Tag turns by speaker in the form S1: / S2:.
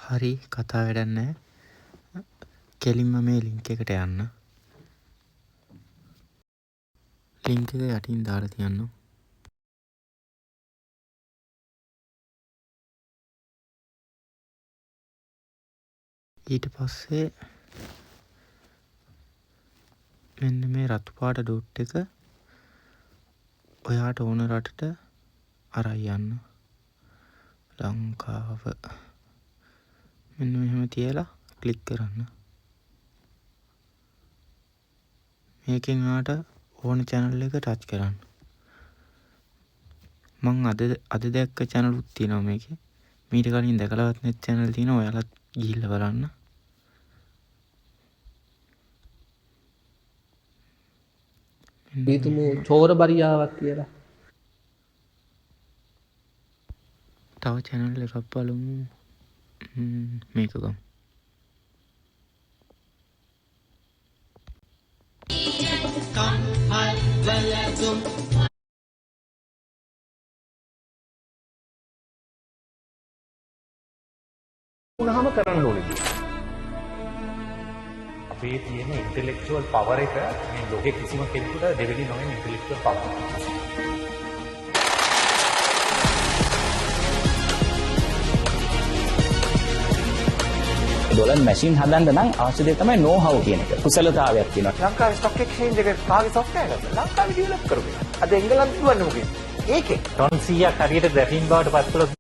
S1: හරි කතා වැඩක් නැහැ. කෙලින්ම මේ ලින්ක් එකට යන්න. ලින්ක් එක යටින් දාලා තියන්න. ඊට පස්සේ මෙන්න මේ රතු පාට ඩොට් එක ඔයාට ඕන රටට අරන් යන්න. ලංකාව මෙන්න මෙහෙම තියලා ක්ලික් කරන්න. මේකෙන් ඔයාට ඕන channel එක ටච් කරන්න. මං අද දැක්ක channel උත් තියෙනවා මේකේ. මීට කලින් දැකලවත් නැති channel තියෙනවා. ඔයාලත් ගිහිල්ලා බලන්න.
S2: දීතුමු චෝර බරියාවක් කියලා.
S1: තව channel එකක් බලමු. මේක ගමු.
S3: උනහම කරන්න ඕනේ. අපේ තියෙන ඉන්ටෙලෙක්චුවල් පවර් එක මේ ලෝකේ කිසිම කෙනෙකුට දෙවෙනි නොවන ඉන්ටෙලෙක්චුවල් පවර්.
S4: ඩොලර් මැෂින් හදන්න නම් අවශ්‍ය දේ තමයි know how කියන එක. කුසලතාවයක් තියෙනවා.
S3: ලංකාවේ ස්ටොක් එක්ස්චේන්ජ් එකේ කාගේ software එකද? ලංකාවේ ඩෙවලොප් කරපු එක. අද එංගලන්තේ දුවන්නේ මොකද? ඒකේ ටොන් 100ක් හරියට ග්‍රැෆීන් බවට පත් කළොත්